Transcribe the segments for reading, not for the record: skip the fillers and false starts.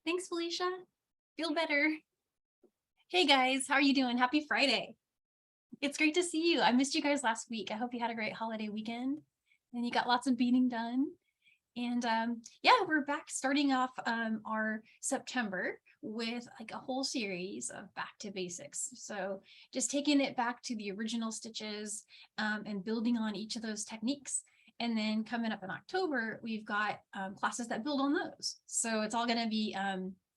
Thanks, Felicia. Feel better. Hey guys, how are you doing? Happy Friday. It's great to see you. I missed you guys last week. I hope you had a great holiday weekend and you got lots of beading done. And yeah, we're back starting off our September with like a whole series of back to basics. So just taking it back to the original stitches and building on each of those techniques. And then coming up in October, we've got classes that build on those. So it's all going to be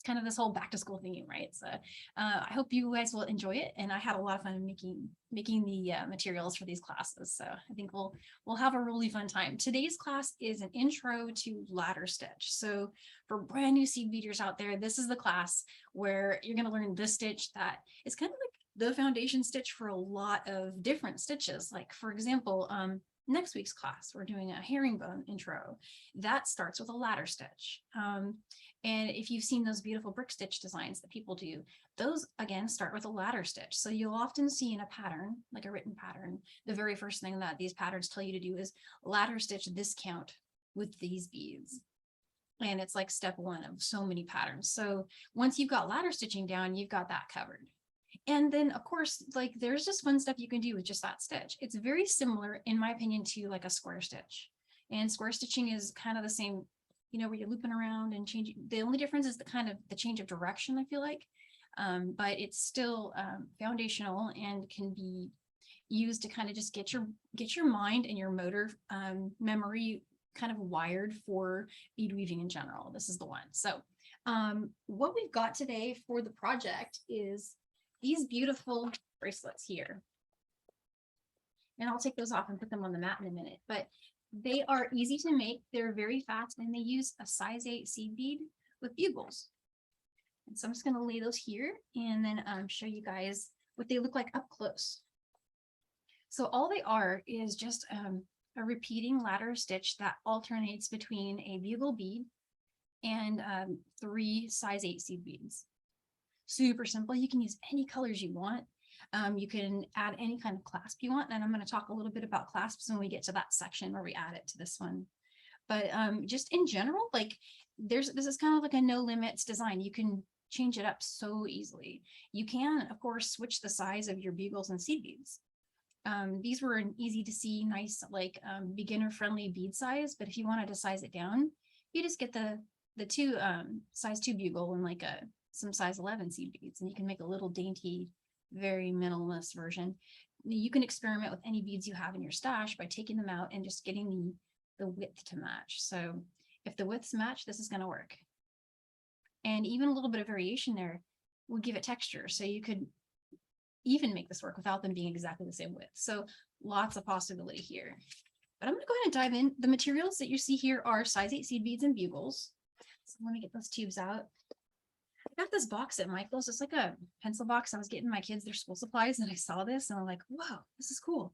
kind of this whole back to school theme, right? So I hope you guys will enjoy it. And I had a lot of fun making the materials for these classes. So I think we'll have a really fun time. Today's class is an intro to ladder stitch. So for brand new seed beaters out there, this is the class where you're going to learn this stitch that is kind of like the foundation stitch for a lot of different stitches. Like for example, next week's class, we're doing a herringbone intro. That starts with a ladder stitch. And if you've seen those beautiful brick stitch designs that people do, those again start with a ladder stitch. So you'll often see in a pattern, like a written pattern, the very first thing that these patterns tell you to do is ladder stitch this count with these beads. And it's like step one of so many patterns. So once you've got ladder stitching down, you've got that covered. And then of course, like there's just fun stuff you can do with just that stitch. It's very similar, in my opinion, to like a square stitch. And square stitching is kind of the same, you know, where you're looping around and changing. The only difference is the change of direction, I feel like. But it's still foundational and can be used to kind of just get your mind and your motor memory kind of wired for bead weaving in general. This is the one. So what we've got today for the project is these beautiful bracelets here. And I'll take those off and put them on the mat in a minute, but they are easy to make. They're very fast and they use a size 8 seed bead with bugles. And so I'm just going to lay those here and then show you guys what they look like up close. So all they are is just a repeating ladder stitch that alternates between a bugle bead and 3 size 8 seed beads. Super simple. You can use any colors you want. You can add any kind of clasp you want. And I'm going to talk a little bit about clasps when we get to that section where we add it to this one. But just in general, like this is kind of like a no limits design. You can change it up so easily. You can, of course, switch the size of your bugles and seed beads. These were an easy to see, nice, like beginner friendly bead size. But if you wanted to size it down, you just get the two size 2 bugle and like some size 11 seed beads, and you can make a little dainty, very minimalist version. You can experiment with any beads you have in your stash by taking them out and just getting the width to match. So if the widths match, this is going to work. And even a little bit of variation there will give it texture. So you could even make this work without them being exactly the same width. So lots of possibility here. But I'm going to go ahead and dive in. The materials that you see here are size 8 seed beads and bugles. So let me get those tubes out. I got this box at Michael's. It's like a pencil box. I was getting my kids their school supplies and I saw this and I'm like, wow, this is cool.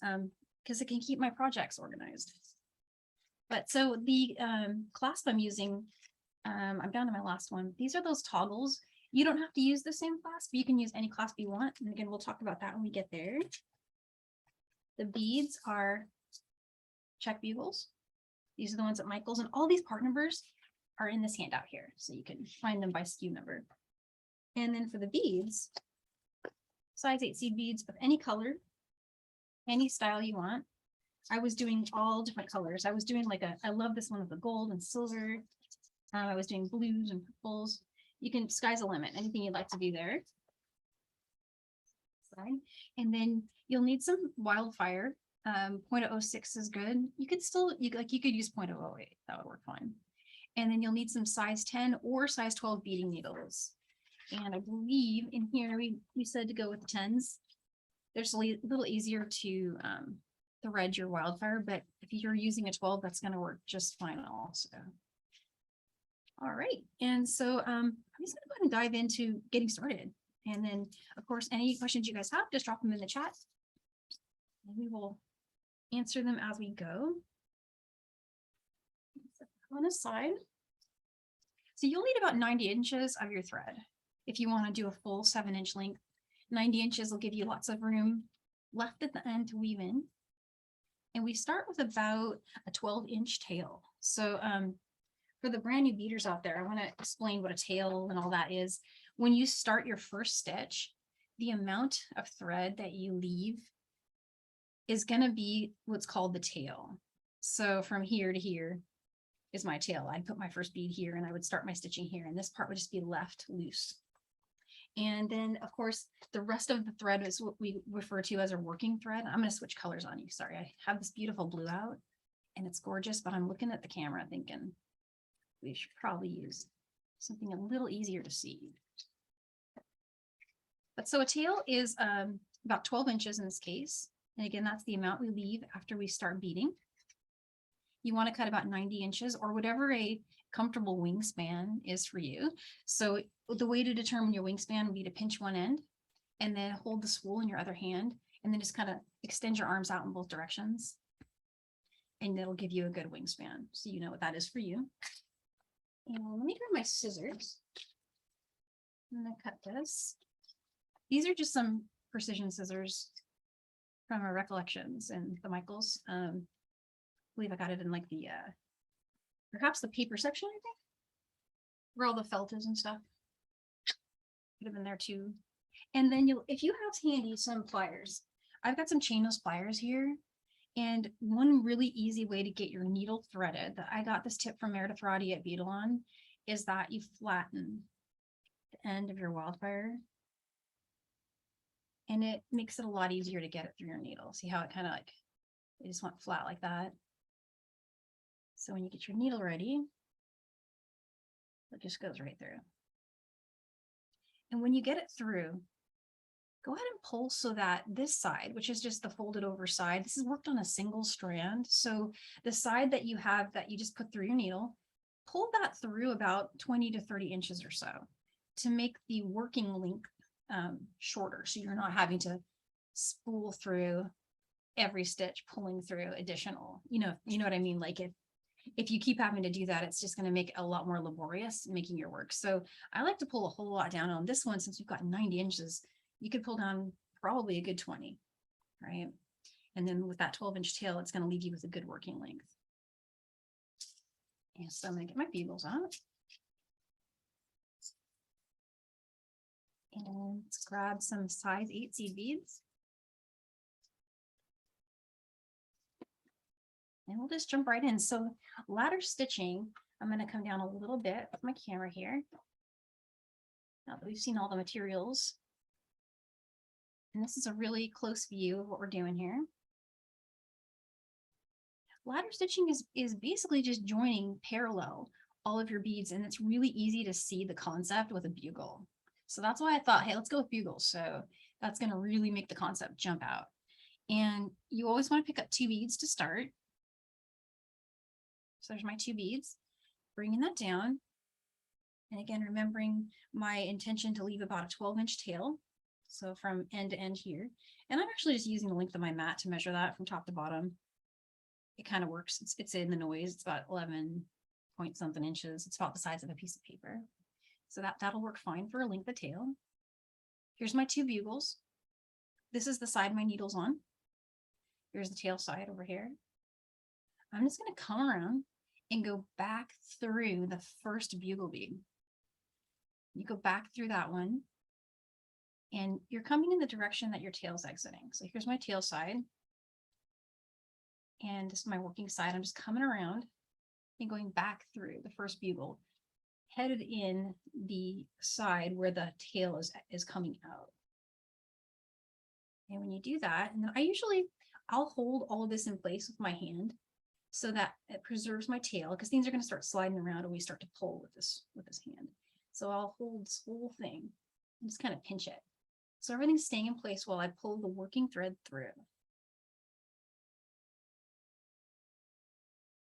Because it can keep my projects organized. But so the clasp I'm using, I'm down to my last one. These are those toggles. You don't have to use the same clasp. You can use any clasp you want. And again, we'll talk about that when we get there. The beads are Czech bugles. These are the ones at Michael's, and all these part numbers are in this handout here, so you can find them by SKU number. And then for the beads, size 8 seed beads of any color, any style you want. I was doing all different colors. I was doing like I love this one with the gold and silver. I was doing blues and purples. You can, sky's the limit, anything you'd like to do there. And then you'll need some Wildfire. 0.06 is good. You could still, you could use 0.008, that would work fine. And then you'll need some size 10 or size 12 beading needles. And I believe in here, we said to go with the 10s. There's a little easier to thread your Wildfire, but if you're using a 12, that's going to work just fine also. All right. And so I'm just going to go ahead and dive into getting started. And then, of course, any questions you guys have, just drop them in the chat. And we will answer them as we go. On the side. So you'll need about 90 inches of your thread if you want to do a full 7-inch length. 90 inches will give you lots of room left at the end to weave in. And we start with about a 12-inch tail. So for the brand new beaders out there, I want to explain what a tail and all that is. When you start your first stitch, the amount of thread that you leave is going to be what's called the tail. So from here to here is my tail. I'd put my first bead here and I would start my stitching here, and this part would just be left loose. And then of course, the rest of the thread is what we refer to as a working thread. I'm going to switch colors on you. Sorry, I have this beautiful blue out and it's gorgeous, but I'm looking at the camera thinking we should probably use something a little easier to see. But so a tail is about 12 inches in this case. And again, that's the amount we leave after we start beading. You want to cut about 90 inches or whatever a comfortable wingspan is for you. So the way to determine your wingspan would be to pinch one end and then hold the spool in your other hand and then just kind of extend your arms out in both directions. And it'll give you a good wingspan. So you know what that is for you. And let me grab my scissors. I'm going to cut this. These are just some precision scissors from our recollections and the Michaels. I believe I got it in like the, perhaps the paper section, I think, where all the felt is and stuff. Could have been there too. And then if you have handy some pliers, I've got some chainless pliers here. And one really easy way to get your needle threaded, that I got this tip from Meredith Roddy at Beadle is that you flatten the end of your Wildfire. And it makes it a lot easier to get it through your needle. See how it kind of like, it just went flat like that. So when you get your needle ready, it just goes right through. And when you get it through, go ahead and pull so that this side, which is just the folded over side, this is worked on a single strand. So the side that you have that you just put through your needle, pull that through about 20 to 30 inches or so to make the working length shorter. So you're not having to spool through every stitch, pulling through additional, you know what I mean? Like if you keep having to do that, it's just going to make it a lot more laborious making your work. So I like to pull a whole lot down on this one. Since we've got 90 inches, you could pull down probably a good 20, right? And then with that 12-inch tail, it's going to leave you with a good working length. And so I'm going to get my bugles out. And let's grab some size 8 seed beads. And we'll just jump right in. So ladder stitching, I'm going to come down a little bit with my camera here. Now that we've seen all the materials. And this is a really close view of what we're doing here. Ladder stitching is basically just joining parallel all of your beads, and it's really easy to see the concept with a bugle. So that's why I thought, hey, let's go with bugles. So that's going to really make the concept jump out. And you always want to pick up 2 beads to start. So there's my 2 beads, bringing that down. And again, remembering my intention to leave about a 12-inch tail. So from end to end here. And I'm actually just using the length of my mat to measure that from top to bottom. It kind of works. It's in the noise. It's about 11 point something inches. It's about the size of a piece of paper. So that'll work fine for a length of tail. Here's my 2 bugles. This is the side my needle's on. Here's the tail side over here. I'm just going to come around and go back through the first bugle bead. You go back through that one. And you're coming in the direction that your tail's exiting. So here's my tail side. And this is my working side. I'm just coming around and going back through the first bugle, headed in the side where the tail is coming out. And when you do that, and then I'll hold all of this in place with my hand so that it preserves my tail, because things are going to start sliding around when we start to pull with this hand. So I'll hold this whole thing and just kind of pinch it. So everything's staying in place while I pull the working thread through.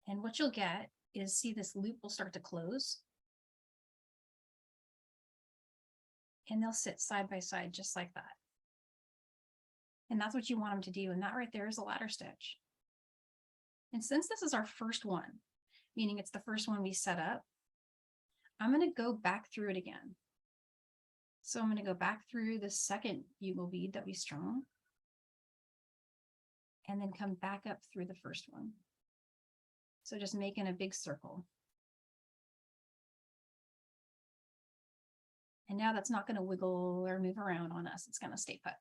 And what you'll get is, see, this loop will start to close. And they'll sit side by side just like that. And that's what you want them to do. And that right there is a ladder stitch. And since this is our first one, meaning it's the first one we set up, I'm going to go back through it again. So I'm going to go back through the second bugle bead that we strung and then come back up through the first one. So just making a big circle. And now that's not going to wiggle or move around on us. It's going to stay put.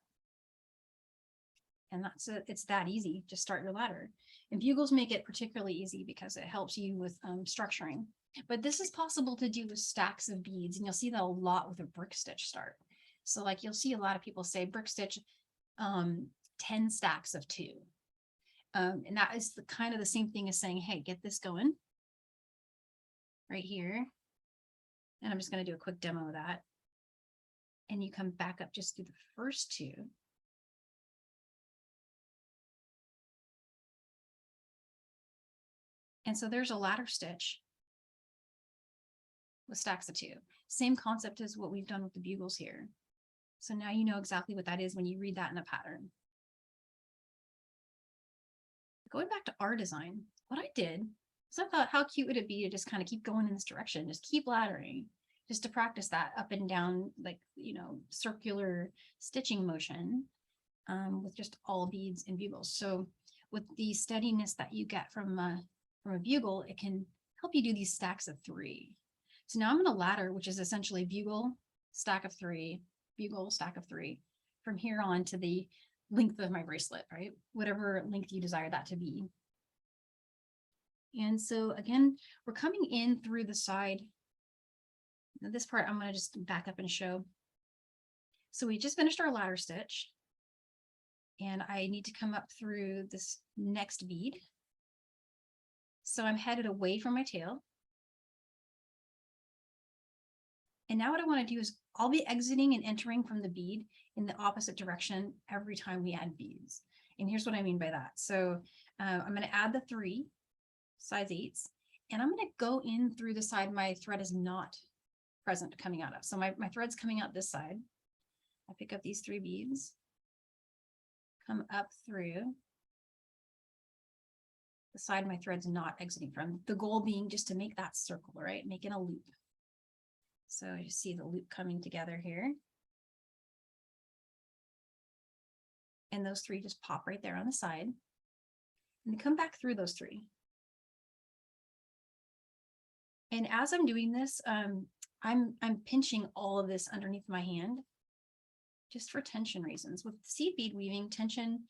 And that's it. It's that easy. Just start your ladder. And bugles make it particularly easy because it helps you with structuring. But this is possible to do with stacks of beads. And you'll see that a lot with a brick stitch start. So like you'll see a lot of people say brick stitch 10 stacks of 2. And that is the kind of the same thing as saying, hey, get this going right here. And I'm just going to do a quick demo of that. And you come back up just through the first 2. And so there's a ladder stitch with stacks of 2. Same concept as what we've done with the bugles here. So now you know exactly what that is when you read that in a pattern. Going back to our design, what I did is I thought, how cute would it be to just kind of keep going in this direction, just keep laddering, just to practice that up and down, like, you know, circular stitching motion with just all beads and bugles. So with the steadiness that you get from a bugle, it can help you do these stacks of 3. So now I'm going to ladder, which is essentially bugle, stack of 3, bugle, stack of 3, from here on to the length of my bracelet, right? Whatever length you desire that to be. And so again, we're coming in through the side. Now this part I'm going to just back up and show. So we just finished our ladder stitch. And I need to come up through this next bead. So I'm headed away from my tail. And now what I want to do is I'll be exiting and entering from the bead in the opposite direction every time we add beads. And here's what I mean by that. So I'm going to add the 3 size 8s, and I'm going to go in through the side my thread is not present coming out of. So my thread's coming out this side. I pick up these 3 beads, come up through the side my thread's not exiting from. The goal being just to make that circle, right? Making a loop. So you see the loop coming together here. And those 3 just pop right there on the side. And come back through those 3. And as I'm doing this, I'm pinching all of this underneath my hand just for tension reasons. With seed bead weaving, tension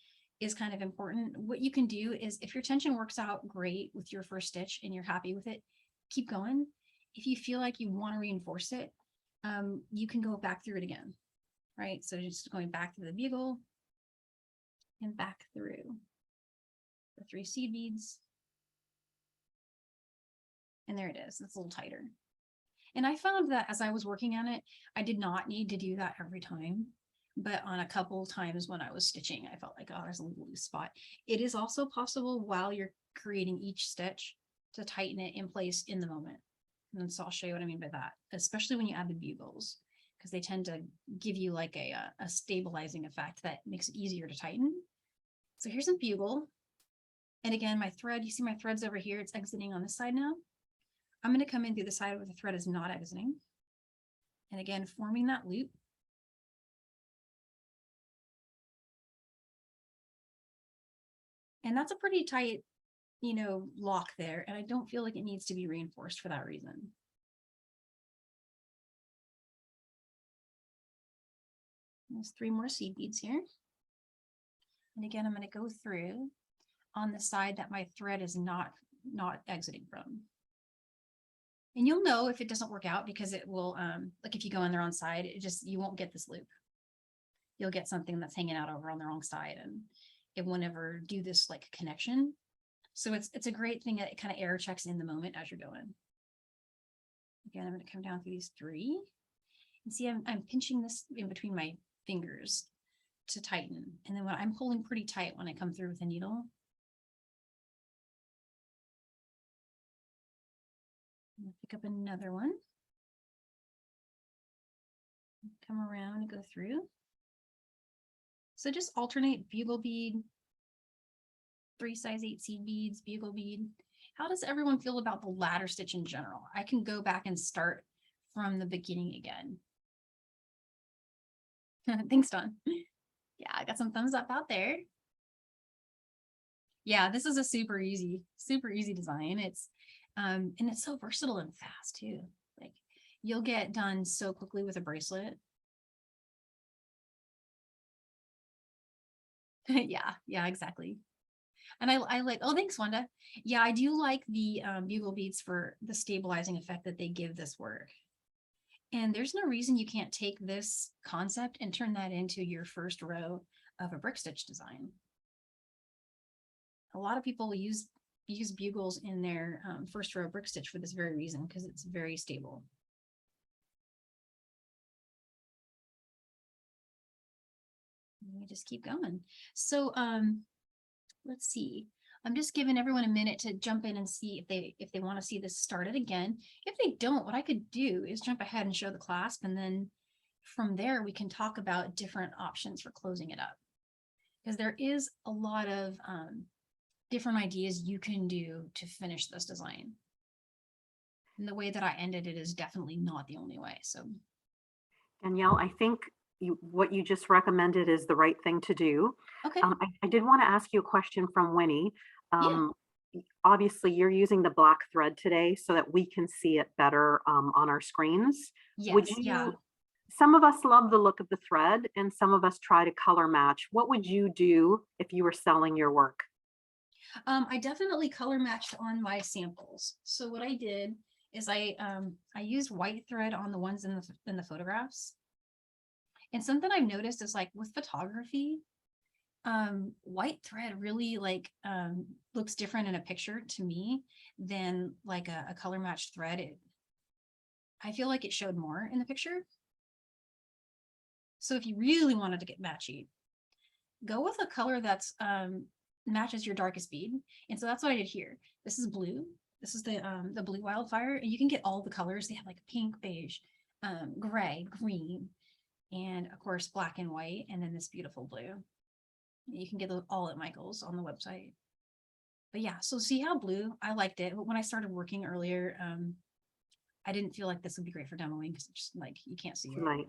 is kind of important. What you can do is if your tension works out great with your first stitch and you're happy with it, keep going. If you feel like you want to reinforce it, you can go back through it again, right? So just going back through the bugle and back through the 3 seed beads. And there it is. It's a little tighter. And I found that as I was working on it, I did not need to do that every time. But on a couple times when I was stitching, I felt like, oh, there's a little loose spot. It is also possible while you're creating each stitch to tighten it in place in the moment. And so I'll show you what I mean by that, especially when you add the bugles, because they tend to give you like a stabilizing effect that makes it easier to tighten. So here's a bugle. And again, my thread, you see my thread's over here. It's exiting on this side now. I'm going to come in through the side where the thread is not exiting. And again, forming that loop. And that's a pretty tight, you know, lock there. And I don't feel like it needs to be reinforced for that reason. There's 3 more seed beads here. And again, I'm going to go through on the side that my thread is not exiting from. And you'll know if it doesn't work out because it will, like if you go on the wrong side, you won't get this loop. You'll get something that's hanging out over on the wrong side and it won't ever do this like connection. So it's a great thing that it kind of error checks in the moment as you're going. Again, I'm going to come down through these 3 and see I'm pinching this in between my fingers to tighten. And then when I'm pulling pretty tight when I come through with a needle. I'm going to pick up another one. Come around and go through. So just alternate bugle bead, 3 size 8 seed beads, bugle bead. How does everyone feel about the ladder stitch in general? I can go back and start from the beginning again. Thanks, Don. Yeah, I got some thumbs up out there. Yeah, this is a super easy design. It's and it's so versatile and fast too. Like you'll get done so quickly with a bracelet. Yeah, exactly. And I like, oh, thanks, Wanda. Yeah, I do like the bugle beads for the stabilizing effect that they give this work. And there's no reason you can't take this concept and turn that into your first row of a brick stitch design. A lot of people use bugles in their first row brick stitch for this very reason, because it's very stable. Let me just keep going. So let's see. I'm just giving everyone a minute to jump in and see if they want to see this started again. If they don't, what I could do is jump ahead and show the clasp, and then from there we can talk about different options for closing it up, because there is a lot of different ideas you can do to finish this design. And the way that I ended it is definitely not the only way. So Danielle, I think what you just recommended is the right thing to do. okay. I did want to ask you a question from Winnie. Yeah. Obviously, you're using the black thread today so that we can see it better on our screens. Would Yes. you, Yeah. some of us love the look of the thread and some of us try to color match. What would you do if you were selling your work? I definitely color matched on my samples. So what I did is I used white thread on the ones in the photographs. And something I've noticed is, like, with photography, white thread really looks different in a picture to me than like a color matched thread. I feel like it showed more in the picture. So if you really wanted to get matchy, go with a color that's matches your darkest bead. And so that's what I did here. This is blue. This is the blue Wildfire, and you can get all the colors. They have like pink, beige, gray, green, and of course black and white, and then this beautiful blue. You can get those all at Michael's on the website. But yeah, so see how blue, I liked it. But when I started working earlier, I didn't feel like this would be great for demoing, because it's just like you can't see it. Right.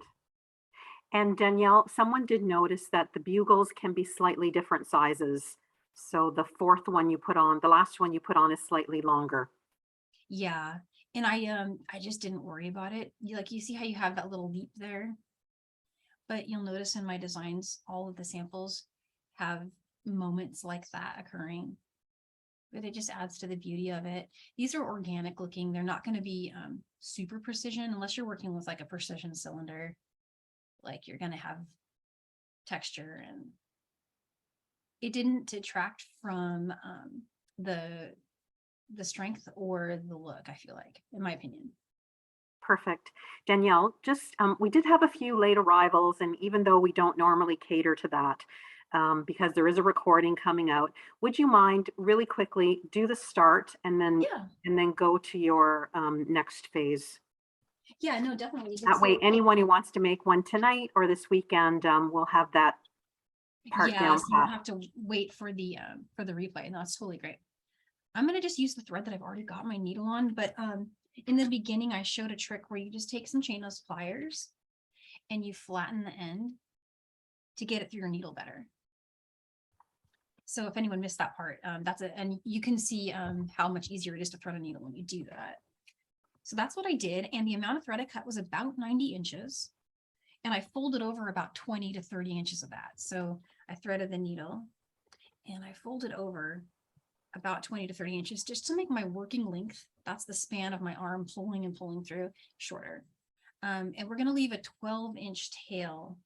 And Danielle, someone did notice that the bugles can be slightly different sizes. So the fourth one you put on, the last one you put on is slightly longer. Yeah. And I just didn't worry about it. You see how you have that little leap there? But you'll notice in my designs, all of the samples have moments like that occurring. But it just adds to the beauty of it. These are organic looking. They're not going to be super precision unless you're working with like a precision cylinder. Like, you're going to have texture, and it didn't detract from the strength or the look, I feel like, in my opinion. Perfect. Danielle, just we did have a few late arrivals, and even though we don't normally cater to that, because there is a recording coming out, would you mind really quickly do the start and then go to your next phase? Yeah, no, definitely. That way, anyone who wants to make one tonight or this weekend will have that part down so you don't pat. have to wait for the replay. No, that's totally great. I'm gonna just use the thread that I've already got my needle on, but in the beginning I showed a trick where you just take some chainless pliers and you flatten the end to get it through your needle better. So if anyone missed that part, that's it. And you can see how much easier it is to thread a needle when you do that. So that's what I did. And the amount of thread I cut was about 90 inches. And I folded over about 20 to 30 inches of that. So I threaded the needle and I folded over about 20 to 30 inches just to make my working length, that's the span of my arm pulling and pulling through, shorter. And we're going to leave a 12-inch tail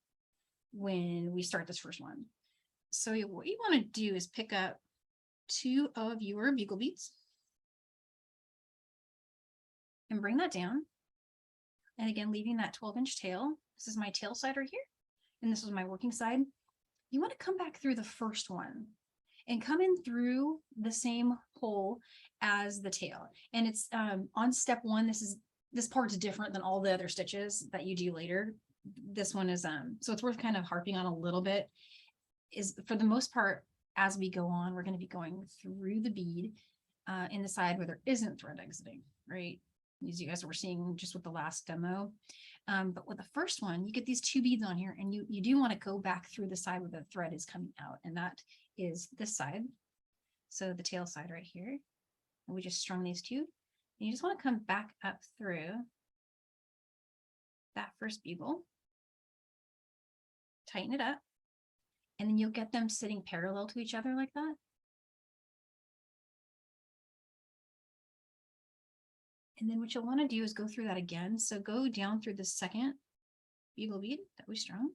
when we start this first one. So what you want to do is pick up 2 of your bugle beads and bring that down. And again, leaving that 12-inch tail. This is my tail side right here. And this is my working side. You want to come back through the first one and come in through the same hole as the tail. And it's on step 1, this part's different than all the other stitches that you do later. This one is so it's worth kind of harping on a little bit, is for the most part, as we go on, we're going to be going through the bead in the side where there isn't thread exiting, right? As you guys were seeing just with the last demo. But with the first one, you get these 2 beads on here, and you do want to go back through the side where the thread is coming out, and that is this side. So the tail side right here. And we just strung these 2. And you just want to come back up through that first bugle, tighten it up, and then you'll get them sitting parallel to each other like that. And then what you'll want to do is go through that again. So go down through the second bugle bead that we strung.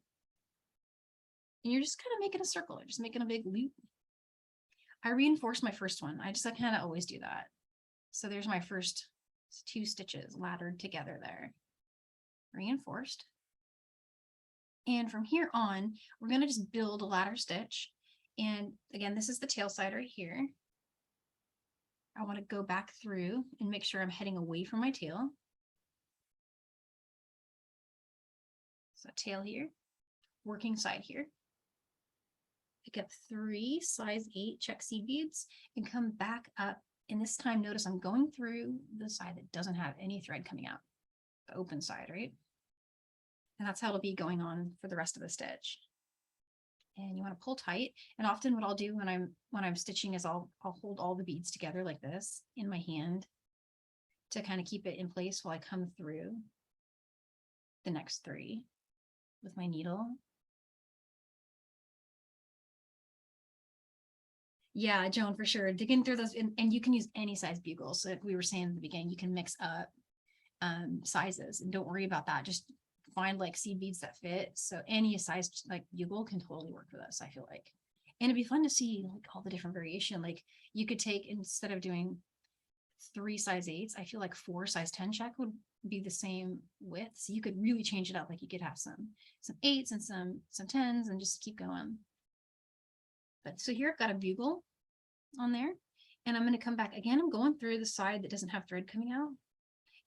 And you're just kind of making a circle, you're just making a big loop. I reinforced my first one. I kind of always do that. So there's my first 2 stitches laddered together there. Reinforced. And from here on, we're going to just build a ladder stitch. And again, this is the tail side right here. I want to go back through and make sure I'm heading away from my tail. So tail here, working side here. Pick up 3 size 8 Czech seed beads and come back up. And this time, notice I'm going through the side that doesn't have any thread coming out, the open side, right? And that's how it'll be going on for the rest of the stitch. And you want to pull tight. And often what I'll do when I'm stitching is I'll hold all the beads together like this in my hand to kind of keep it in place while I come through the next 3 with my needle. Yeah, Joan, for sure. Digging through those, and you can use any size bugles. So like we were saying in the beginning, you can mix up sizes, and don't worry about that. Just find like seed beads that fit. So any size like bugle can totally work for this, I feel like. And it'd be fun to see like all the different variation. Like you could take, instead of doing 3 size 8s, I feel like 4 size 10 Czech would be the same width. So you could really change it up. Like you could have some 8s and some 10s and just keep going. But so here I've got a bugle on there, and I'm going to come back again. I'm going through the side that doesn't have thread coming out,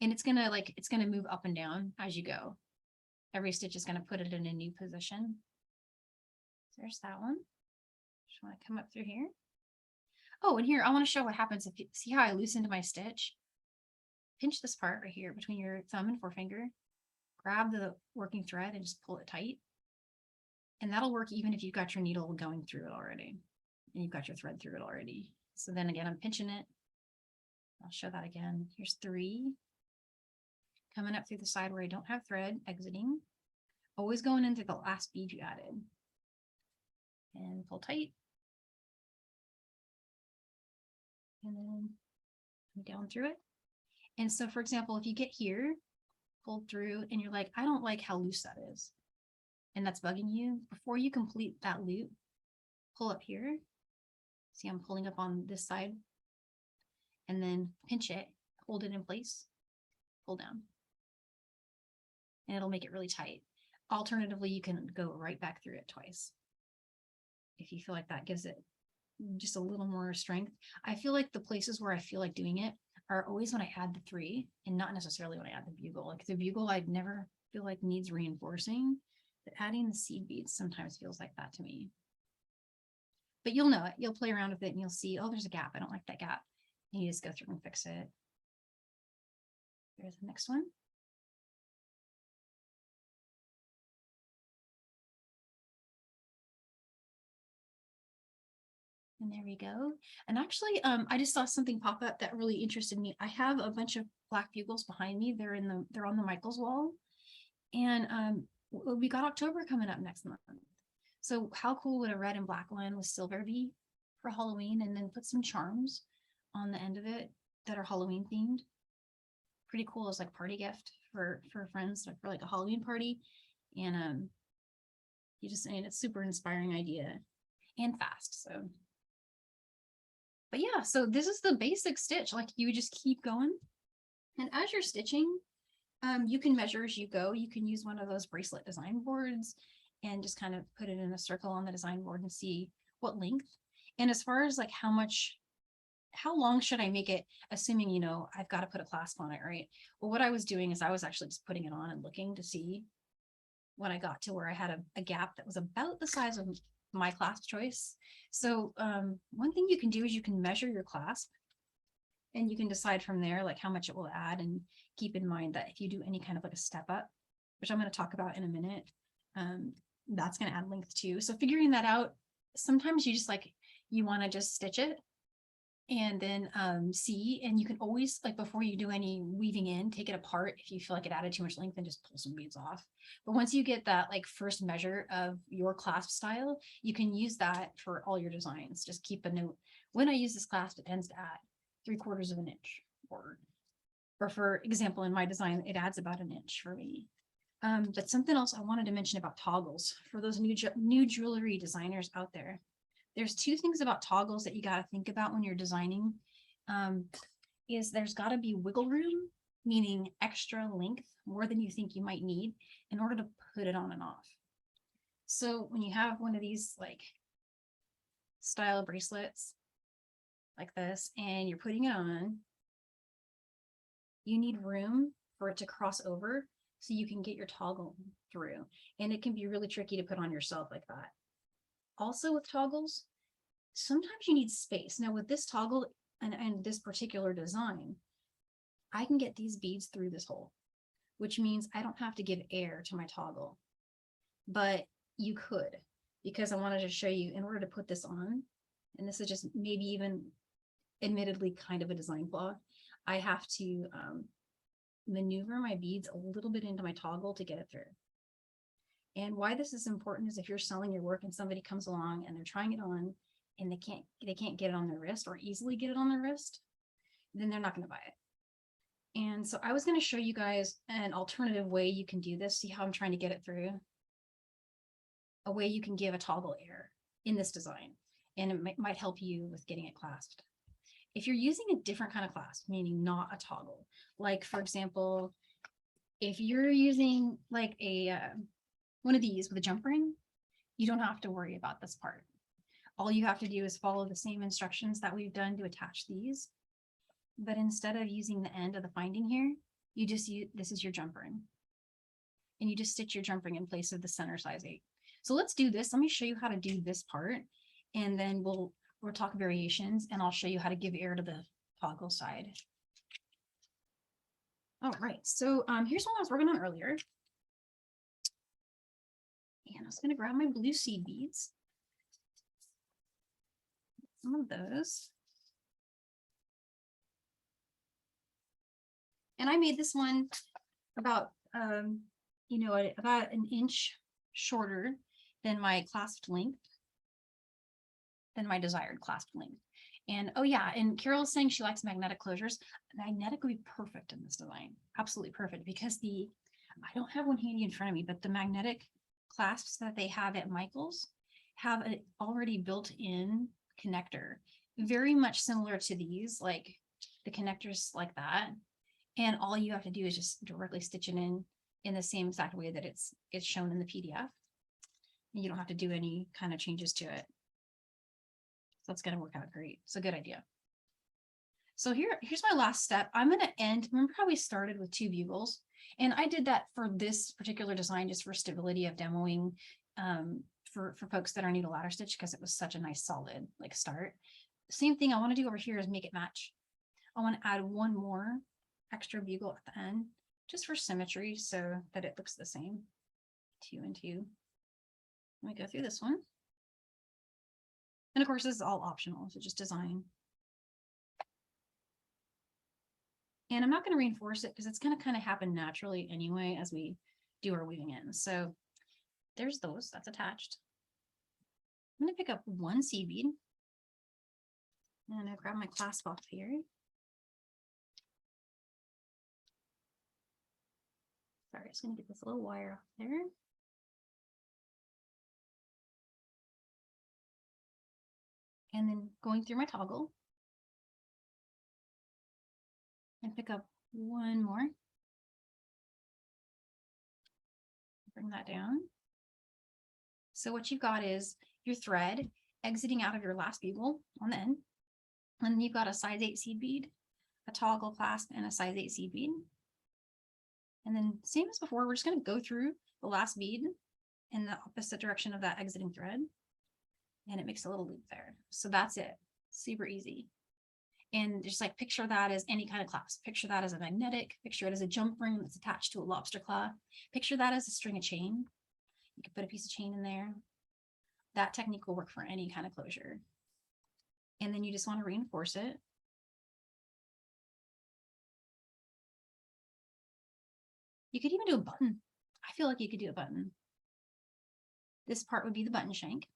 and it's going to move up and down as you go. Every stitch is going to put it in a new position. So there's that one. Just want to come up through here. Oh, and here I want to show what happens if you see how I loosened my stitch. Pinch this part right here between your thumb and forefinger. Grab the working thread and just pull it tight. And that'll work even if you've got your needle going through it already and you've got your thread through it already. So then again, I'm pinching it. I'll show that again. Here's 3. Coming up through the side where I don't have thread, exiting. Always going into the last bead you added. And pull tight. And then down through it. And so for example, if you get here, pulled through, and you're like, I don't like how loose that is, and that's bugging you, before you complete that loop, pull up here. See, I'm pulling up on this side, and then pinch it, hold it in place, pull down, and it'll make it really tight. Alternatively, you can go right back through it twice if you feel like that gives it just a little more strength. I feel like the places where I feel like doing it are always when I add the 3 and not necessarily when I add the bugle. Like the bugle, I'd never feel like needs reinforcing, but adding the seed beads sometimes feels like that to me. But you'll know it. You'll play around with it and you'll see, oh, there's a gap. I don't like that gap. And you just go through and fix it. There's the next one. And there we go. And actually, I just saw something pop up that really interested me. I have a bunch of black bugles behind me. They're on the Michaels wall. And we got October coming up next month. So how cool would a red and black one with silver be for Halloween? And then put some charms on the end of it that are Halloween themed. Pretty cool as like party gift for friends, like for like a Halloween party. And and it's super inspiring idea and fast. So. But yeah, so this is the basic stitch. Like you just keep going. And as you're stitching, you can measure as you go. You can use one of those bracelet design boards and just kind of put it in a circle on the design board and see what length. And as far as like how long should I make it, assuming, you know, I've got to put a clasp on it, right? Well, what I was doing is I was actually just putting it on and looking to see when I got to where I had a gap that was about the size of my clasp choice. So one thing you can do is you can measure your clasp and you can decide from there like how much it will add, and keep in mind that if you do any kind of like a step up, which I'm going to talk about in a minute, that's going to add length too. So figuring that out, sometimes you just like, you want to just stitch it and then see, and you can always, like, before you do any weaving in, take it apart if you feel like it added too much length, and just pull some beads off. But once you get that like first measure of your clasp style, you can use that for all your designs. Just keep a note. When I use this clasp, it tends to add 3/4 of an inch, or for example, in my design, it adds about an inch for me. But something else I wanted to mention about toggles for those new jewelry designers out there. There's two things about toggles that you got to think about when you're designing. Is there's got to be wiggle room, meaning extra length, more than you think you might need in order to put it on and off. So when you have one of these like style bracelets like this, and you're putting it on, you need room for it to cross over so you can get your toggle through. And it can be really tricky to put on yourself like that. Also with toggles, sometimes you need space. Now with this toggle and this particular design, I can get these beads through this hole, which means I don't have to give air to my toggle. But you could, because I wanted to show you, in order to put this on, and this is just maybe even admittedly kind of a design flaw, I have to maneuver my beads a little bit into my toggle to get it through. And why this is important is if you're selling your work and somebody comes along and they're trying it on and they can't get it on their wrist, or easily get it on their wrist, then they're not going to buy it. And so I was going to show you guys an alternative way you can do this. See how I'm trying to get it through? A way you can give a toggle air in this design, and it might help you with getting it clasped. If you're using a different kind of clasp, meaning not a toggle, like for example, if you're using like a one of these with a jump ring, you don't have to worry about this part. All you have to do is follow the same instructions that we've done to attach these. But instead of using the end of the finding here, you just use, this is your jump ring. And you just stitch your jump ring in place of the center size 8. So let's do this. Let me show you how to do this part, and then we'll talk variations, and I'll show you how to give air to the toggle side. All right, so here's what I was working on earlier. And I was gonna grab my blue seed beads. Some of those. And I made this one about, you know, about an inch shorter than my clasped length, than my desired clasped length. And oh yeah, and Carol's saying she likes magnetic closures. Magnetic would be perfect in this design, absolutely perfect, because I don't have one handy in front of me, but the magnetic clasps that they have at Michael's have an already built-in connector, very much similar to these, like the connectors like that. And all you have to do is just directly stitch it in the same exact way that it's shown in the PDF. And you don't have to do any kind of changes to it. So it's going to work out great. It's a good idea. So here's my last step. I'm going to end. Remember how we started with 2 bugles? And I did that for this particular design just for stability of demoing for folks that are new to ladder stitch, because it was such a nice solid like start. Same thing I want to do over here is make it match. I want to add one more extra bugle at the end just for symmetry so that it looks the same. 2 and 2. Let me go through this one. And of course, this is all optional, so just design. And I'm not going to reinforce it because it's going to kind of happen naturally anyway as we do our weaving in. So there's those, that's attached. I'm going to pick up 1 seed bead. And I grab my clasp off here. Sorry, just going to get this little wire off there. And then going through my toggle and pick up 1 more. Bring that down. So what you've got is your thread exiting out of your last bugle on the end. And then you've got a size 8 seed bead, a toggle clasp, and a size 8 seed bead. And then same as before, we're just going to go through the last bead in the opposite direction of that exiting thread. And it makes a little loop there. So that's it. Super easy. And just like picture that as any kind of clasp. Picture that as a magnetic. Picture it as a jump ring that's attached to a lobster claw. Picture that as a string of chain. You could put a piece of chain in there. That technique will work for any kind of closure. And then you just want to reinforce it. You could even do a button. I feel like you could do a button. This part would be the button shank,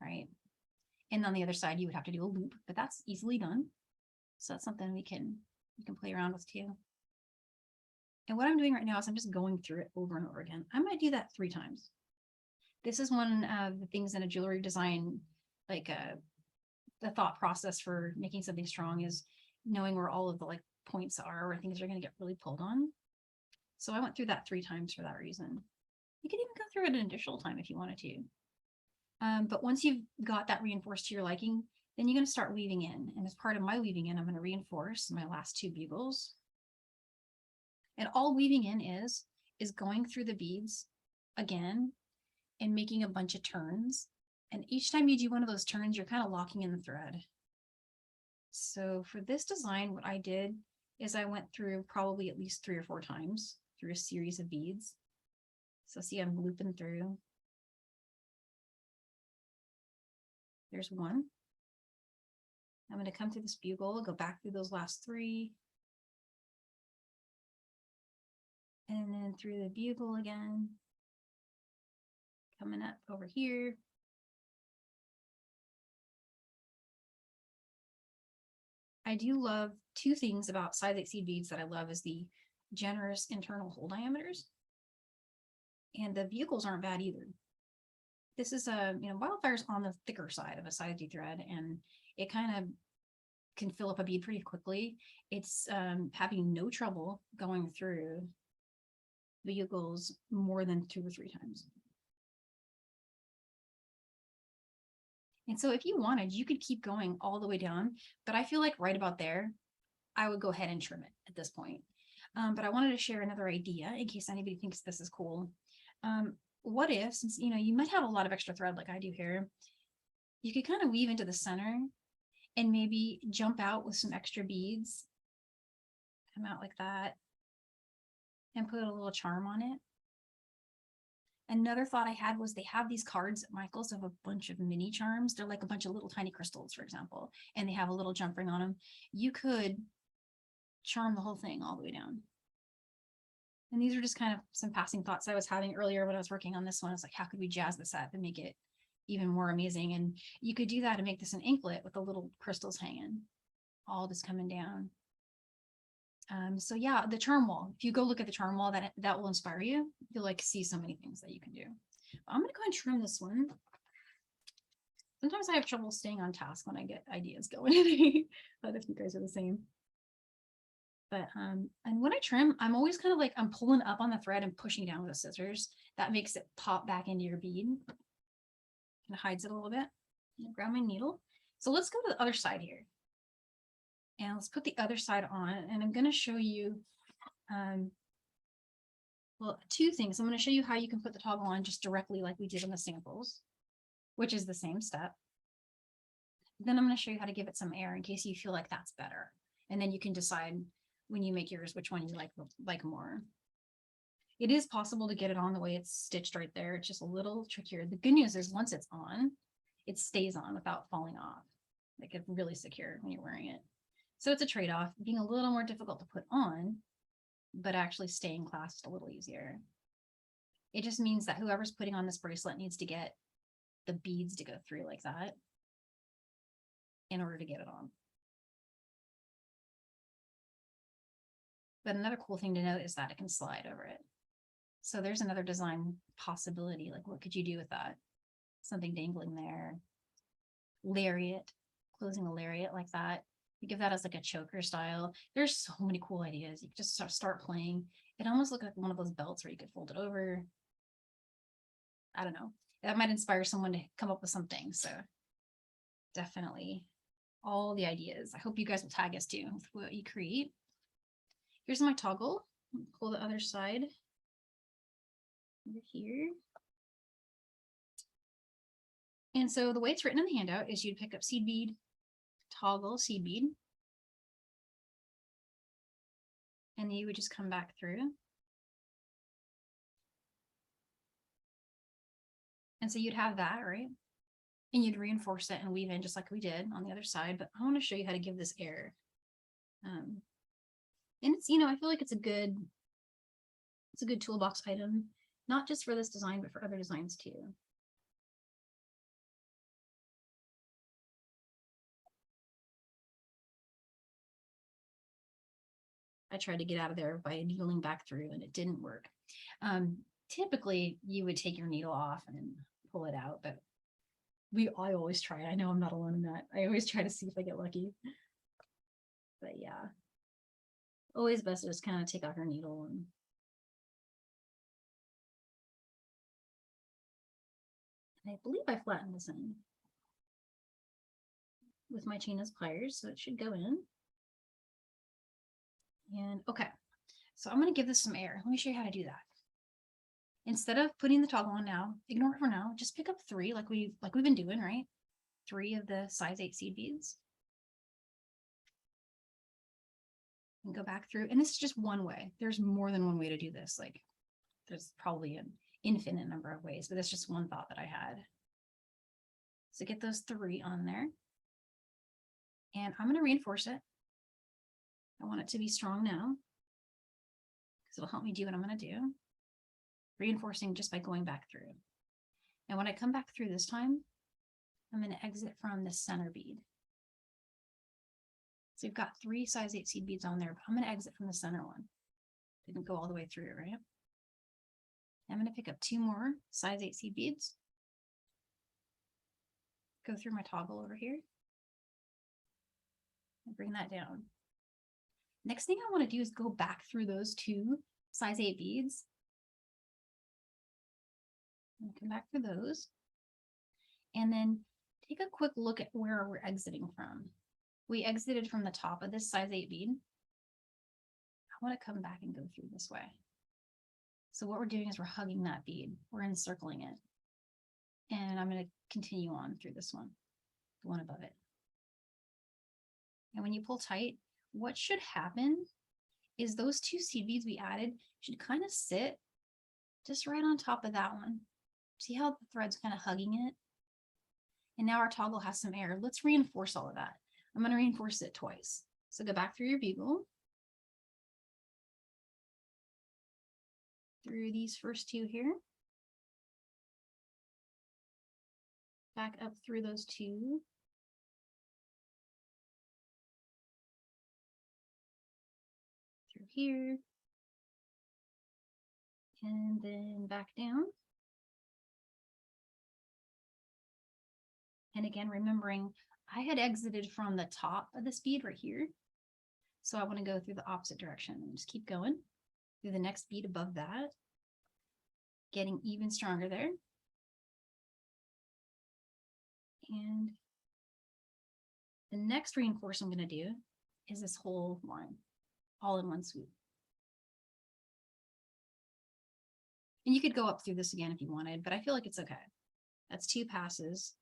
right? And on the other side, you would have to do a loop, but that's easily done. So that's something you can play around with too. And what I'm doing right now is I'm just going through it over and over again. I might do that 3 times. This is one of the things in a jewelry design, like the thought process for making something strong is knowing where all of the like points are, where things are going to get really pulled on. So I went through that 3 times for that reason. You could even go through it an additional time if you wanted to. But once you've got that reinforced to your liking, then you're going to start weaving in. And as part of my weaving in, I'm going to reinforce my last 2 bugles. And all weaving in is going through the beads again and making a bunch of turns. And each time you do one of those turns, you're kind of locking in the thread. So for this design, what I did is I went through probably at least 3 or 4 times through a series of beads. So see, I'm looping through. There's 1. I'm going to come through this bugle, go back through those last 3. And then through the bugle again. Coming up over here. I do love 2 things about size 8 seed beads that I love is the generous internal hole diameters. And the bugles aren't bad either. This is Wildfire's on the thicker side of a size D thread, and it kind of can fill up a bead pretty quickly. It's having no trouble going through bugles more than 2 or 3 times. And so if you wanted, you could keep going all the way down, but I feel like right about there, I would go ahead and trim it at this point. But I wanted to share another idea in case anybody thinks this is cool. What if, since you might have a lot of extra thread like I do here, you could kind of weave into the center and maybe jump out with some extra beads, come out like that, and put a little charm on it. Another thought I had was they have these cards at Michael's of a bunch of mini charms. They're like a bunch of little tiny crystals, for example, and they have a little jump ring on them. You could charm the whole thing all the way down. And these are just kind of some passing thoughts I was having earlier when I was working on this one. It's like, how could we jazz this up and make it even more amazing? And you could do that and make this an anklet with the little crystals hanging, all just coming down. So yeah, the charm wall, if you go look at the charm wall, that will inspire you. You'll like see so many things that you can do. I'm going to go ahead and trim this one. Sometimes I have trouble staying on task when I get ideas going. But if you guys are the same. But and when I trim, I'm always kind of like, I'm pulling up on the thread and pushing down with the scissors. That makes it pop back into your bead. Kind of hides it a little bit. Grab my needle. So let's go to the other side here. And let's put the other side on. And I'm going to show you, well, 2 things. I'm going to show you how you can put the toggle on just directly like we did on the samples, which is the same step. Then I'm going to show you how to give it some air in case you feel like that's better. And then you can decide when you make yours which one you like more. It is possible to get it on the way it's stitched right there. It's just a little trickier. The good news is once it's on, it stays on without falling off. Like it's really secure when you're wearing it. So it's a trade-off, being a little more difficult to put on, but actually staying clasped a little easier. It just means that whoever's putting on this bracelet needs to get the beads to go through like that in order to get it on. But another cool thing to note is that it can slide over it. So there's another design possibility. Like what could you do with that? Something dangling there. Lariat, closing a lariat like that. You give that as like a choker style. There's so many cool ideas. You could just start playing. It almost looks like one of those belts where you could fold it over. I don't know. That might inspire someone to come up with something. So definitely all the ideas. I hope you guys will tag us too with what you create. Here's my toggle. Pull the other side over here. And so the way it's written in the handout is you'd pick up seed bead, toggle seed bead, and you would just come back through. And so you'd have that, right? and you'd reinforce it and weave in just like we did on the other side. But I want to show you how to give this air. And it's, you know, I feel like it's a good toolbox item, not just for this design, but for other designs too. I tried to get out of there by needling back through and it didn't work. Typically you would take your needle off and pull it out, but I always try. I know I'm not alone in that. I always try to see if I get lucky. But yeah, always best to just kind of take off your needle. And I believe I flattened this in with my chainless pliers, so it should go in. And okay, so I'm going to give this some air. Let me show you how to do that. Instead of putting the toggle on now, ignore it for now. Just pick up 3 like we've been doing, right? 3 of the size 8 seed beads. And go back through. And this is just one way. There's more than one way to do this. Like there's probably an infinite number of ways, but that's just one thought that I had. So get those 3 on there. And I'm going to reinforce it. I want it to be strong now because it'll help me do what I'm going to do. Reinforcing just by going back through. And when I come back through this time, I'm going to exit from the center bead. So you've got 3 size 8 seed beads on there, but I'm going to exit from the center one. Didn't go all the way through, right? I'm going to pick up 2 more size 8 seed beads. Go through my toggle over here. And bring that down. Next thing I want to do is go back through those 2 size 8 beads. And come back through those. And then take a quick look at where we're exiting from. We exited from the top of this size 8 bead. I want to come back and go through this way. So what we're doing is we're hugging that bead. We're encircling it. And I'm going to continue on through this one, the one above it. And when you pull tight, what should happen is those 2 seed beads we added should kind of sit just right on top of that one. See how the thread's kind of hugging it? And now our toggle has some air. Let's reinforce all of that. I'm going to reinforce it twice. So go back through your bugle. Through these first 2 here. Back up through those 2. Through here. And then back down. And again, remembering I had exited from the top of this bead right here. So I want to go through the opposite direction and just keep going through the next bead above that, getting even stronger there. And the next reinforce I'm going to do is this whole line, all in one swoop. And you could go up through this again if you wanted, but I feel like it's okay. That's 2 passes,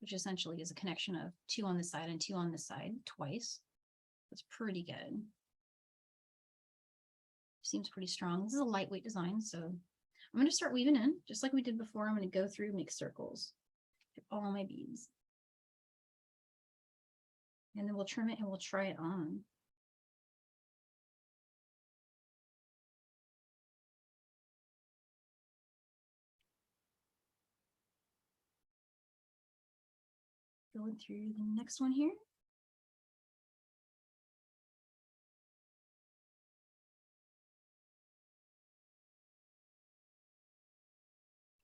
which essentially is a connection of 2 on this side and 2 on this side twice. That's pretty good. Seems pretty strong. This is a lightweight design, so I'm going to start weaving in, just like we did before. I'm going to go through, make circles, get all my beads. And then we'll trim it and we'll try it on. Going through the next one here.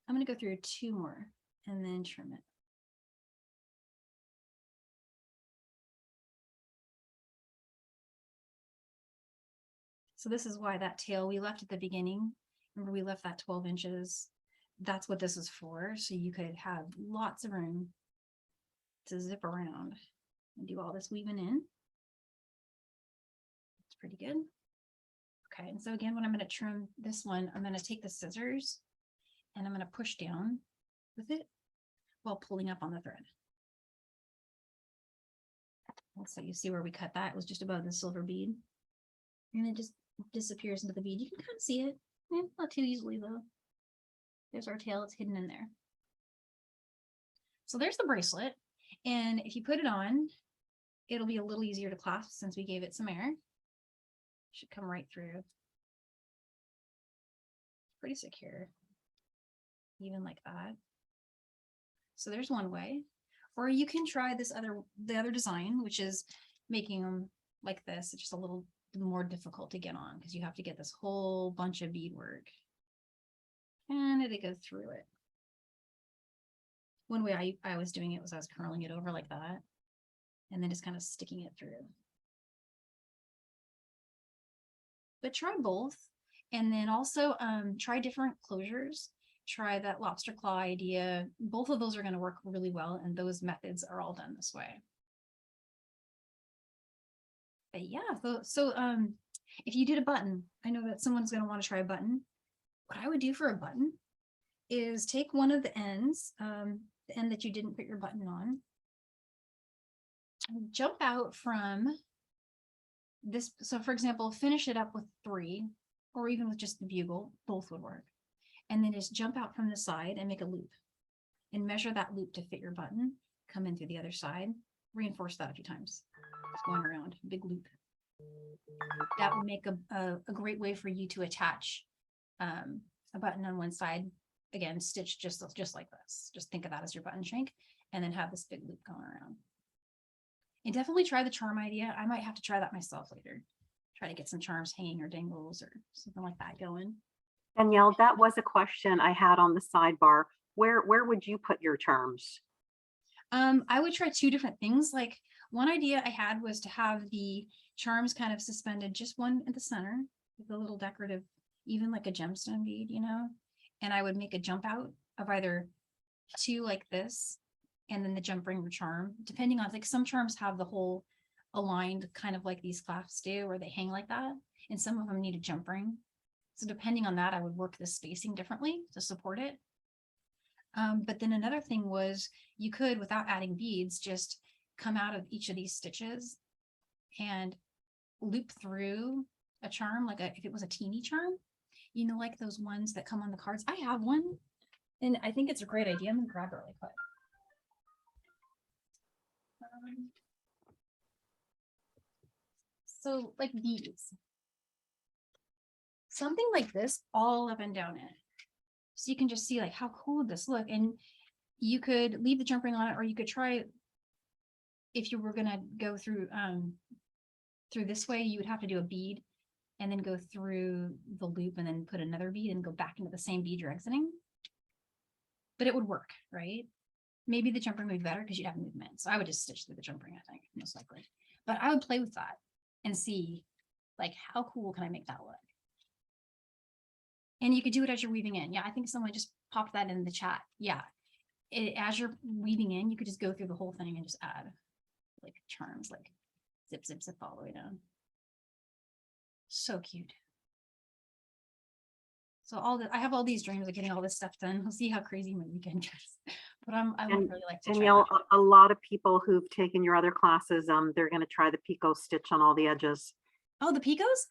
I'm going to go through 2 more and then trim it. So this is why that tail we left at the beginning, remember we left that 12 inches. That's what this is for. So you could have lots of room to zip around and do all this weaving in. It's pretty good. Okay, and so again, when I'm going to trim this one, I'm going to take the scissors and I'm going to push down with it while pulling up on the thread. And so you see where we cut that, it was just above the silver bead. And it just disappears into the bead. You can kind of see it. Not too easily though. There's our tail, it's hidden in there. So there's the bracelet. And if you put it on, it'll be a little easier to clasp since we gave it some air. Should come right through. Pretty secure. Even like that. So there's one way. Or you can try the other design, which is making them like this. It's just a little more difficult to get on because you have to get this whole bunch of beadwork. And it goes through it. One way I was doing it was I was curling it over like that and then just kind of sticking it through. But try both. And then also try different closures. Try that lobster claw idea. Both of those are going to work really well. And those methods are all done this way. But yeah, so if you did a button, I know that someone's going to want to try a button. What I would do for a button is take one of the ends, the end that you didn't put your button on, and jump out from this. So for example, finish it up with 3, or even with just the bugle, both would work. And then just jump out from the side and make a loop and measure that loop to fit your button, come in through the other side, reinforce that a few times. It's going around, big loop. That would make a great way for you to attach a button on one side. Again, stitch just like this. Just think of that as your button shank and then have this big loop going around. And definitely try the charm idea. I might have to try that myself later. Try to get some charms hanging or dangles or something like that going. Danielle, that was a question I had on the sidebar. Where would you put your charms? I would try 2 different things. Like one idea I had was to have the charms kind of suspended, just one at the center with a little decorative, even like a gemstone bead, you know, and I would make a jump out of either 2 like this, and then the jump ring or charm, depending on, like some charms have the whole aligned kind of like these clasps do, where they hang like that. And some of them need a jump ring. So depending on that, I would work the spacing differently to support it. But then another thing was you could, without adding beads, just come out of each of these stitches and loop through a charm, like if it was a teeny charm, you know, like those ones that come on the cards. I have one and I think it's a great idea. I'm gonna grab it really quick. So like these, something like this all up and down it. So you can just see like how cool would this look, and you could leave the jump ring on it, or you could try, if you were gonna go through this way, you would have to do a bead and then go through the loop and then put another bead and go back into the same bead you're exiting. But it would work, right? Maybe the jump ring would be better because you'd have movement. So I would just stitch through the jump ring, I think, most likely. But I would play with that and see like how cool can I make that look. And you could do it as you're weaving in. Yeah, I think someone just popped that in the chat. Yeah, as you're weaving in, you could just go through the whole thing and just add like charms, like zip, zip, zip all the way down. So cute. So I have all these dreams of getting all this stuff done. We'll see how crazy my weekend gets. But I would really like to Danielle, try a lot of people who've taken your other classes, they're going to try the Pico Stitch on all the edges. Oh, the Picos?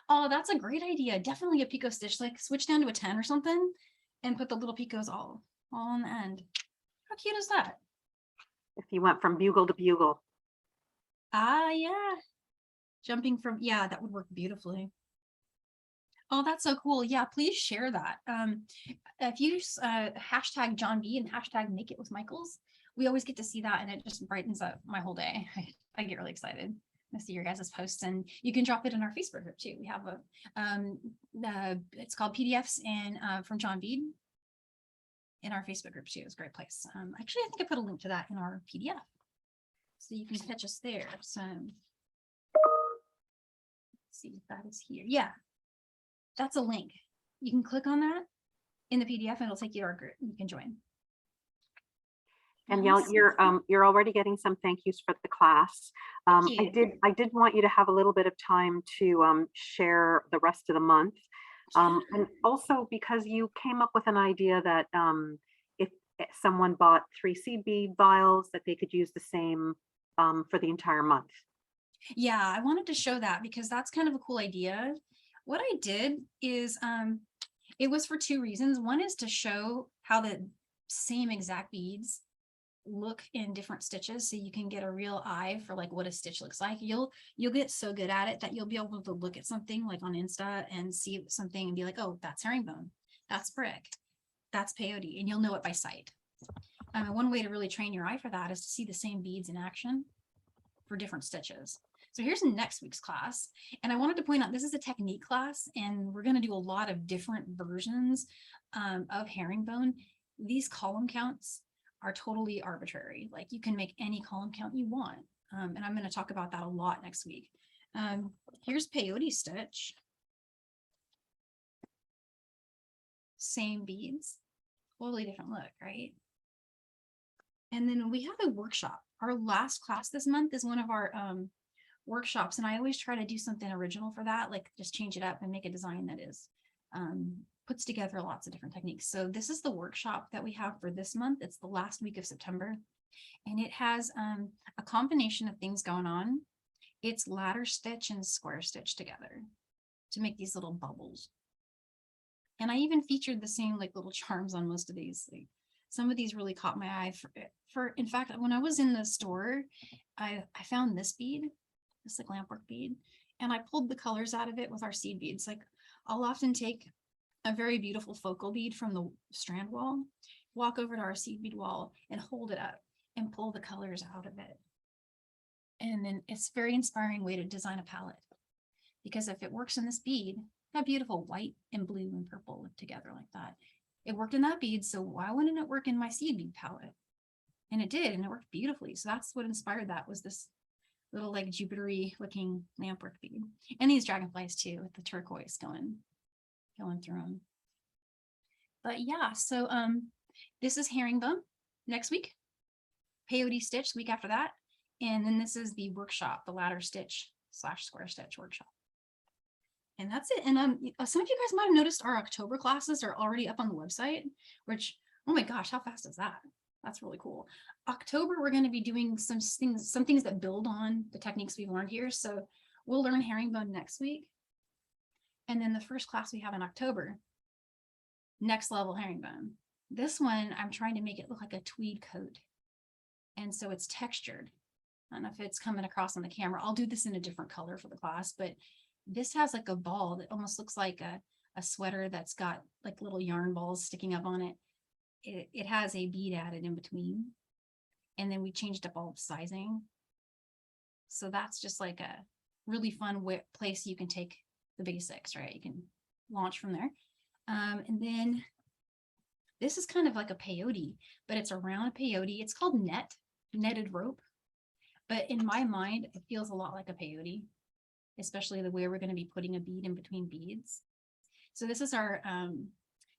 Oh, that's a great idea. Definitely a Pico Stitch, like switch down to a 10 or something and put the little Picos all on the end. How cute is that? If you went from bugle to bugle. Ah, yeah. Jumping from, yeah, that would work beautifully. Oh, that's so cool. Yeah, please share that. If you hashtag John B and hashtag Make It with Michaels, we always get to see that and it just brightens up my whole day. I get really excited to see your guys' posts, and you can drop it in our Facebook group too. We have a, it's called PDFs and from John Bead in our Facebook group too. It's a great place. Actually, I think I put a link to that in our PDF. So you can catch us there. So let's see if that is here. Yeah. That's a link. You can click on that in the PDF and it'll take you to our group. You can join. Danielle, you're already getting some thank yous for the class. I did want you to have a little bit of time to share the rest of the month. And also because you came up with an idea that if someone bought 3 seed bead vials, that they could use the same for the entire month. Yeah, I wanted to show that because that's kind of a cool idea. What I did is it was for 2 reasons. One is to show how the same exact beads look in different stitches so you can get a real eye for like what a stitch looks like. You'll get so good at it that you'll be able to look at something like on Insta and see something and be like, oh, that's herringbone, that's brick, that's peyote, and you'll know it by sight. One way to really train your eye for that is to see the same beads in action for different stitches. So here's next week's class. And I wanted to point out, this is a technique class, and we're going to do a lot of different versions of herringbone. These column counts are totally arbitrary. Like you can make any column count you want. And I'm going to talk about that a lot next week. Here's peyote stitch. Same beads, totally different look, right? And then we have a workshop. Our last class this month is one of our workshops, and I always try to do something original for that, like just change it up and make a design that is puts together lots of different techniques. So this is the workshop that we have for this month. It's the last week of September, and it has a combination of things going on. It's ladder stitch and square stitch together to make these little bubbles. And I even featured the same like little charms on most of these. Like, some of these really caught my eye. In fact, when I was in the store, I found this bead, this like lampwork bead, and I pulled the colors out of it with our seed beads. Like I'll often take a very beautiful focal bead from the strand wall, walk over to our seed bead wall and hold it up and pull the colors out of it. And then it's a very inspiring way to design a palette, because if it works in this bead, that beautiful white and blue and purple live together like that. It worked in that bead, so why wouldn't it work in my seed bead palette? And it did, and it worked beautifully. So that's what inspired that, was this little like Jupiter-y looking lampwork bead. And these dragonflies too, with the turquoise going through them. But yeah, so this is herringbone next week, peyote stitch the week after that, and then this is the workshop, the ladder stitch / square stitch workshop. And that's it. And some of you guys might have noticed our October classes are already up on the website, which, oh my gosh, how fast is that? That's really cool. October, we're going to be doing some things that build on the techniques we've learned here. So we'll learn herringbone next week. And then the first class we have in October, next level herringbone. This one, I'm trying to make it look like a tweed coat. And so it's textured. I don't know if it's coming across on the camera. I'll do this in a different color for the class, but this has like a ball that almost looks like a sweater that's got like little yarn balls sticking up on it. It has a bead added in between. And then we changed up all the sizing. So that's just like a really fun place you can take the basics, right? You can launch from there. And then this is kind of like a peyote, but it's a round peyote. It's called netted rope. But in my mind, it feels a lot like a peyote, especially the way we're going to be putting a bead in between beads. So this is our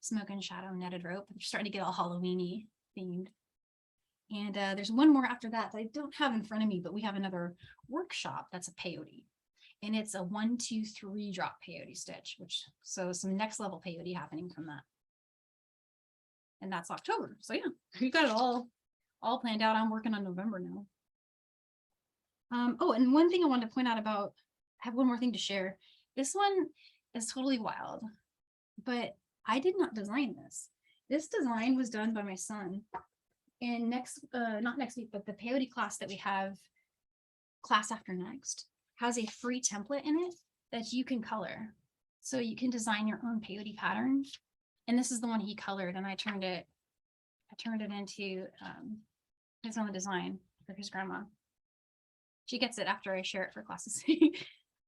smoke and shadow netted rope. We're starting to get all Halloween-y themed. And there's one more after that I don't have in front of me, but we have another workshop that's a peyote. And it's a 1, 2, 3 drop peyote stitch, so some next level peyote happening from that. And that's October. So yeah, we got it all planned out. I'm working on November now. Oh, and one thing I wanted to point out about, I have one more thing to share. This one is totally wild, but I did not design this. This design was done by my son. And not next week, but the peyote class that we have, class after next, has a free template in it that you can color. So you can design your own peyote pattern. And this is the one he colored, and I turned it into his own design for his grandma. She gets it after I share it for classes.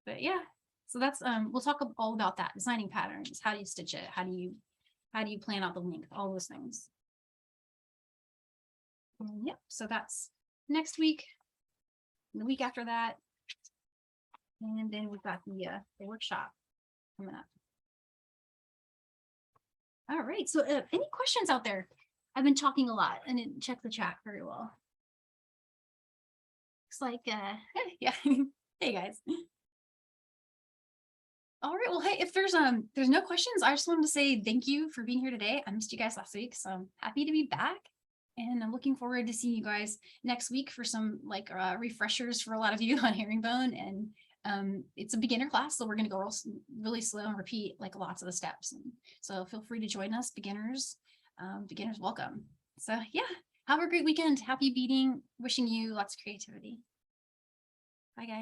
But yeah, so that's we'll talk all about that, designing patterns. How do you stitch it? How do you plan out the length? All those things. Yep. So that's next week, the week after that, and then we've got the workshop coming up. All right. So any questions out there? I've been talking a lot and didn't check the chat very well. Looks like yeah. Hey guys. All right. Well, hey, if there's no questions, I just wanted to say thank you for being here today. I missed you guys last week, so I'm happy to be back. And I'm looking forward to seeing you guys next week for some like refreshers for a lot of you on herringbone. And it's a beginner class, so we're going to go really slow and repeat like lots of the steps. And so feel free to join us, beginners. Beginners welcome. So yeah, Have a great weekend. Happy beading. Wishing you lots of creativity. Bye, guys.